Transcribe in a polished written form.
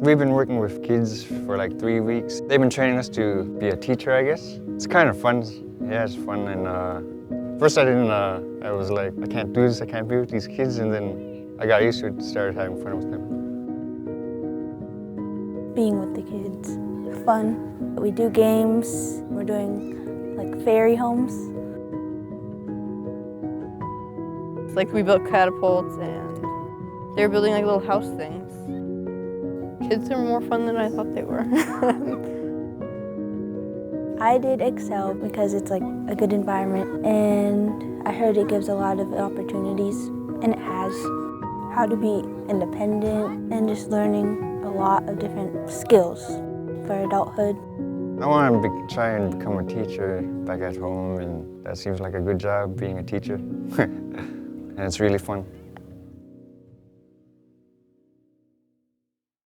We've been working with kids for like 3 weeks. They've been training us to be a teacher, I guess. It's kind of fun. Yeah, it's fun. And first I didn't, I was like, I can't do this, I can't be with these kids. And then I got used to it and started having fun with them. Being with the kids, fun. We do games. We're doing like fairy homes. It's like we built catapults and they were building like little house things. Kids are more fun than I thought they were. I did Excel because it's like a good environment, and I heard it gives a lot of opportunities, and it has. How to be independent and just learning a lot of different skills for adulthood. I want to try and become a teacher back at home, and that seems like a good job being a teacher. And it's really fun.